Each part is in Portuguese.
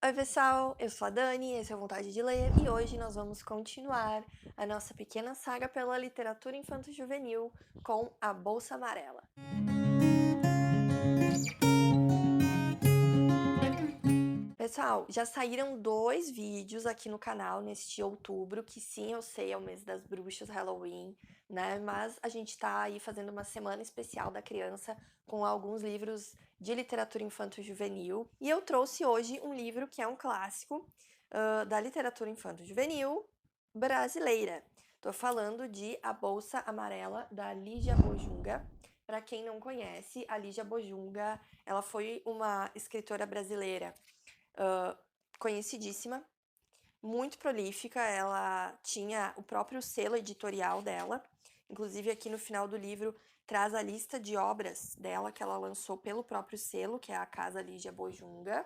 Oi, pessoal, eu sou a Dani, esse é o Vontade de Ler e hoje nós vamos continuar a nossa pequena saga pela literatura infanto-juvenil com A Bolsa Amarela. Pessoal, já saíram 2 vídeos aqui no canal neste outubro, que sim, eu sei, é o mês das bruxas, Halloween, né? Mas a gente tá aí fazendo uma semana especial da criança com alguns livros de literatura infanto-juvenil. E eu trouxe hoje um livro que é um clássico da literatura infanto-juvenil brasileira. Tô falando de A Bolsa Amarela, da Lígia Bojunga. Para quem não conhece, a Lígia Bojunga, ela foi uma escritora brasileira ah, conhecidíssima, muito prolífica, ela tinha o próprio selo editorial dela, inclusive aqui no final do livro traz a lista de obras dela que ela lançou pelo próprio selo, que é a Casa Lígia Bojunga,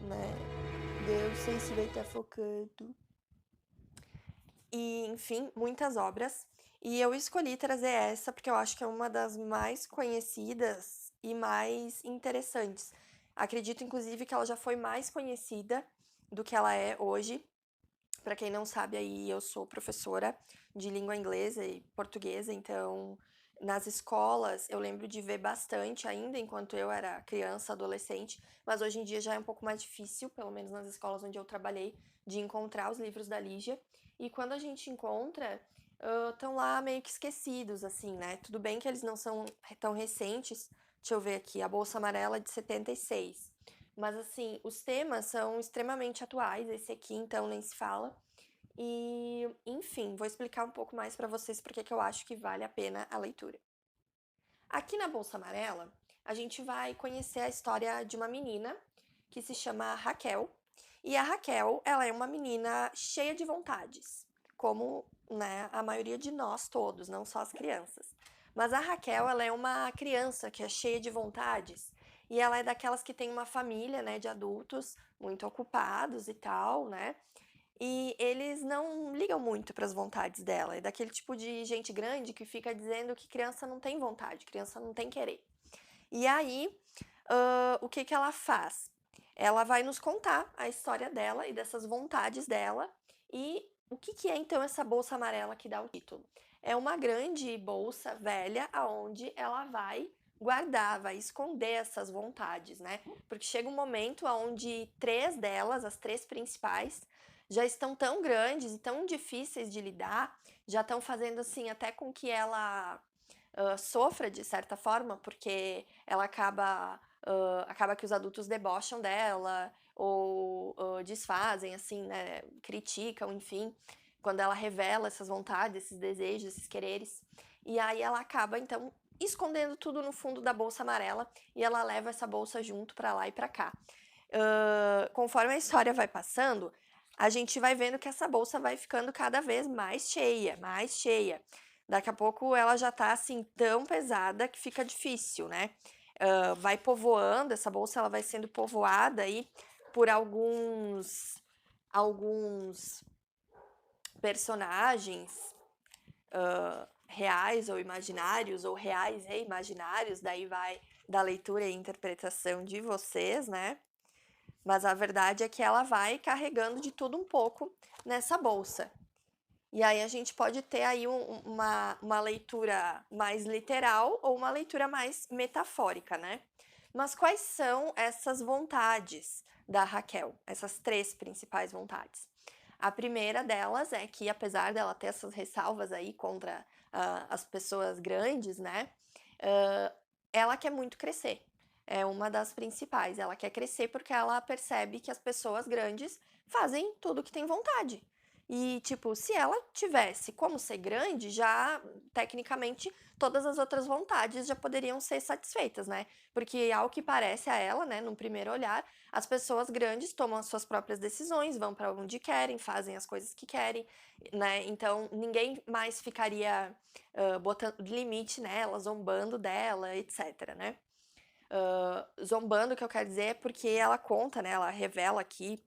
né? Deus, sei se vai estar focando. E, enfim, muitas obras. E eu escolhi trazer essa porque eu acho que é uma das mais conhecidas e mais interessantes. Acredito, inclusive, que ela já foi mais conhecida do que ela é hoje. Para quem não sabe, aí eu sou professora de língua inglesa e portuguesa, então nas escolas eu lembro de ver bastante ainda enquanto eu era criança, adolescente, mas hoje em dia já é um pouco mais difícil, pelo menos nas escolas onde eu trabalhei, de encontrar os livros da Lígia. E quando a gente encontra, estão lá meio que esquecidos, assim, né? Tudo bem que eles não são tão recentes. Deixa eu ver aqui, A Bolsa Amarela é de 76. Mas assim, os temas são extremamente atuais, esse aqui então nem se fala. E, enfim, vou explicar um pouco mais para vocês porque que eu acho que vale a pena a leitura. Aqui na Bolsa Amarela, a gente vai conhecer a história de uma menina que se chama Raquel. E a Raquel, ela é uma menina cheia de vontades, como, né, a maioria de nós todos, não só as crianças. Mas a Raquel, ela é uma criança que é cheia de vontades, e ela é daquelas que tem uma família, né, de adultos muito ocupados e tal, né? E eles não ligam muito para as vontades dela. É daquele tipo de gente grande que fica dizendo que criança não tem vontade, criança não tem querer. E aí, o que que ela faz? Ela vai nos contar a história dela e dessas vontades dela e o que que é então essa bolsa amarela que dá o título. É uma grande bolsa velha aonde ela vai guardar, vai esconder essas vontades, né? Porque chega um momento onde 3 delas, as 3 principais, já estão tão grandes e tão difíceis de lidar, já estão fazendo assim até com que ela sofra de certa forma, porque ela acaba que os adultos debocham dela ou desfazem, assim, né, criticam, enfim, quando ela revela essas vontades, esses desejos, esses quereres. E aí ela acaba, então, escondendo tudo no fundo da bolsa amarela e ela leva essa bolsa junto para lá e para cá. Conforme a história vai passando, a gente vai vendo que essa bolsa vai ficando cada vez mais cheia, mais cheia. Daqui a pouco ela já tá assim tão pesada que fica difícil, né? Vai povoando, essa bolsa ela vai sendo povoada aí por alguns personagens reais ou imaginários, ou reais e imaginários, daí vai da leitura e interpretação de vocês, né? Mas a verdade é que ela vai carregando de tudo um pouco nessa bolsa. E aí a gente pode ter aí uma leitura mais literal ou uma leitura mais metafórica, né? Mas quais são essas vontades da Raquel? Essas 3 principais vontades. A primeira delas é que, apesar dela ter essas ressalvas aí contra as pessoas grandes, né? Uh, ela quer muito crescer. É uma das principais. Ela quer crescer porque ela percebe que as pessoas grandes fazem tudo que tem vontade. E, tipo, se ela tivesse como ser grande, já, tecnicamente, todas as outras vontades já poderiam ser satisfeitas, né? Porque, ao que parece a ela, né, num primeiro olhar, as pessoas grandes tomam as suas próprias decisões, vão para onde querem, fazem as coisas que querem, né? Então, ninguém mais ficaria botando limite nela, zombando dela, etc, né? Zombando, o que eu quero dizer é porque ela conta, né? Ela revela aqui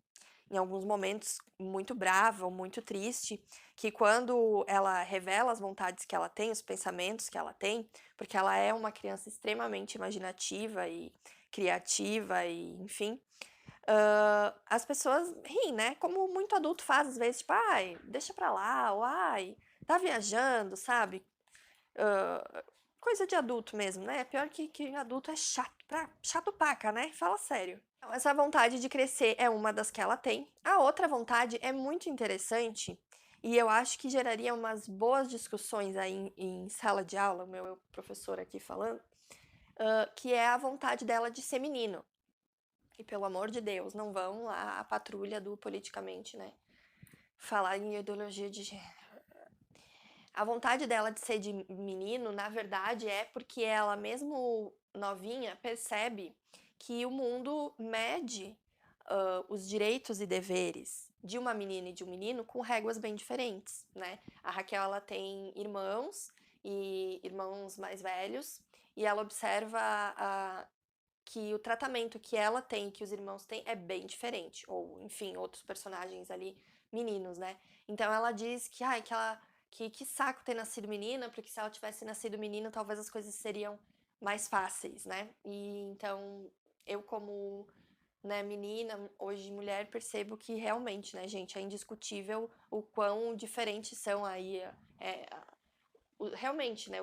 em alguns momentos muito brava ou muito triste, que quando ela revela as vontades que ela tem, os pensamentos que ela tem, porque ela é uma criança extremamente imaginativa e criativa e, enfim, as pessoas riem, né? Como muito adulto faz às vezes, tipo, ai, deixa pra lá, ou ai, tá viajando, sabe? Ah, coisa de adulto mesmo, né? Pior que adulto é chato paca, né? Fala sério. Então, essa vontade de crescer é uma das que ela tem. A outra vontade é muito interessante e eu acho que geraria umas boas discussões aí em sala de aula, o meu professor aqui falando, que é a vontade dela de ser menino. E pelo amor de Deus, não vão lá a patrulha do politicamente, né? Falar em ideologia de gênero. A vontade dela de ser de menino, na verdade, é porque ela, mesmo novinha, percebe que o mundo mede os direitos e deveres de uma menina e de um menino com réguas bem diferentes, né? A Raquel, ela tem irmãos e irmãos mais velhos, e ela observa que o tratamento que ela tem, que os irmãos têm, é bem diferente. Ou, enfim, outros personagens ali, meninos, né? Então ela diz que, ai, que saco ter nascido menina, porque se ela tivesse nascido menino, talvez as coisas seriam mais fáceis, né? E então eu, como, né, menina, hoje mulher, percebo que realmente, né, gente, é indiscutível o quão diferentes são aí, realmente, né,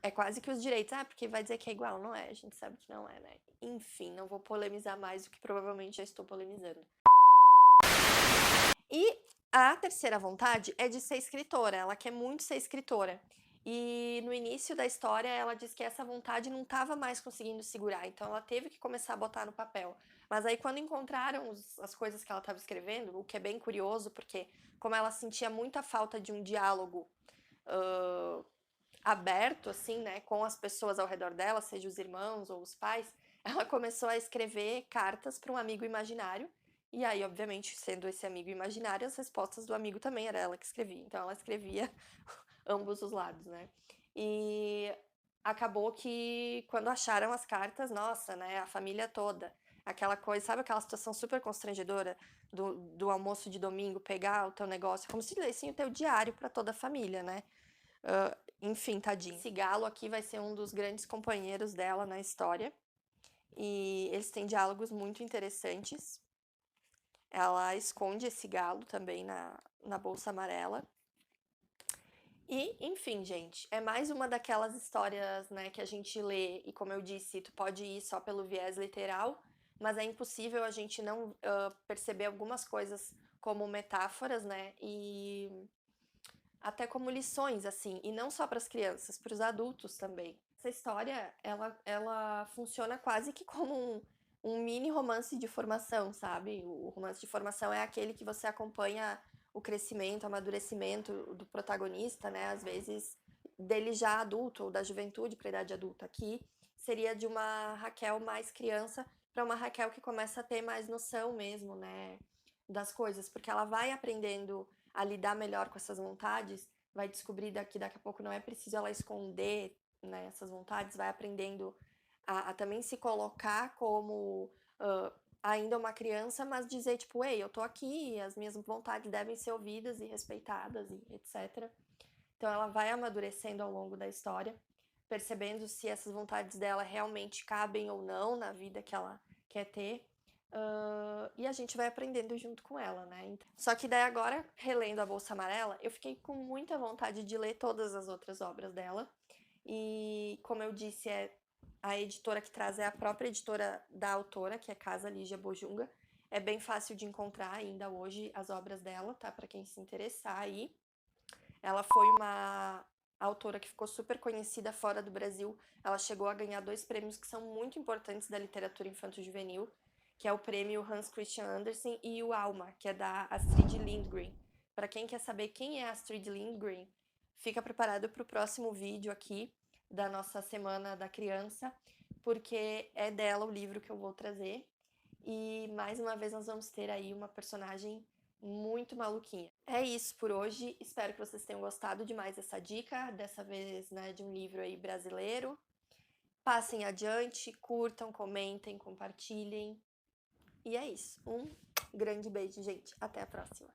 é quase que os direitos, porque vai dizer que é igual, não é, a gente sabe que não é, né? Enfim, não vou polemizar mais do que provavelmente já estou polemizando. E a terceira vontade é de ser escritora, ela quer muito ser escritora. E no início da história ela diz que essa vontade não estava mais conseguindo segurar, então ela teve que começar a botar no papel. Mas aí quando encontraram as coisas que ela estava escrevendo, o que é bem curioso, porque como ela sentia muita falta de um diálogo aberto, assim, né, com as pessoas ao redor dela, seja os irmãos ou os pais, ela começou a escrever cartas para um amigo imaginário. E aí, obviamente, sendo esse amigo imaginário, as respostas do amigo também era ela que escrevia. Então, ela escrevia ambos os lados, né? E acabou que, quando acharam as cartas, nossa, né, a família toda, aquela coisa, sabe aquela situação super constrangedora do almoço de domingo, pegar o teu negócio, como se lessem o teu diário para toda a família, né? Enfim, tadinho. Esse galo aqui vai ser um dos grandes companheiros dela na história. E eles têm diálogos muito interessantes. Ela esconde esse galo também na bolsa amarela. E, enfim, gente, é mais uma daquelas histórias, né, que a gente lê e, como eu disse, tu pode ir só pelo viés literal, mas é impossível a gente não perceber algumas coisas como metáforas, né, e até como lições, assim, e não só para as crianças, para os adultos também. Essa história, ela funciona quase que como um mini romance de formação, sabe? O romance de formação é aquele que você acompanha o crescimento, o amadurecimento do protagonista, né? Às vezes dele já adulto ou da juventude para a idade adulta. Aqui seria de uma Raquel mais criança para uma Raquel que começa a ter mais noção mesmo, né? Das coisas, porque ela vai aprendendo a lidar melhor com essas vontades, vai descobrir que daqui a pouco não é preciso ela esconder, né, essas vontades, vai aprendendo a também se colocar como ainda uma criança, mas dizer, tipo, ei, eu tô aqui, as minhas vontades devem ser ouvidas e respeitadas, e etc. Então ela vai amadurecendo ao longo da história, percebendo se essas vontades dela realmente cabem ou não na vida que ela quer ter. E a gente vai aprendendo junto com ela, né? Só que daí agora, relendo A Bolsa Amarela, eu fiquei com muita vontade de ler todas as outras obras dela. E, como eu disse, a editora que traz é a própria editora da autora, que é Casa Lígia Bojunga. É bem fácil de encontrar ainda hoje as obras dela, tá? Para quem se interessar aí. Ela foi uma autora que ficou super conhecida fora do Brasil. Ela chegou a ganhar 2 prêmios que são muito importantes da literatura infanto-juvenil, que é o prêmio Hans Christian Andersen e o Alma, que é da Astrid Lindgren. Para quem quer saber quem é a Astrid Lindgren, fica preparado para o próximo vídeo aqui da nossa Semana da Criança, porque é dela o livro que eu vou trazer. E mais uma vez nós vamos ter aí uma personagem muito maluquinha. É isso por hoje, espero que vocês tenham gostado demais dessa dica, dessa vez, né, de um livro aí brasileiro. Passem adiante, curtam, comentem, compartilhem. E é isso. Um grande beijo, gente. Até a próxima.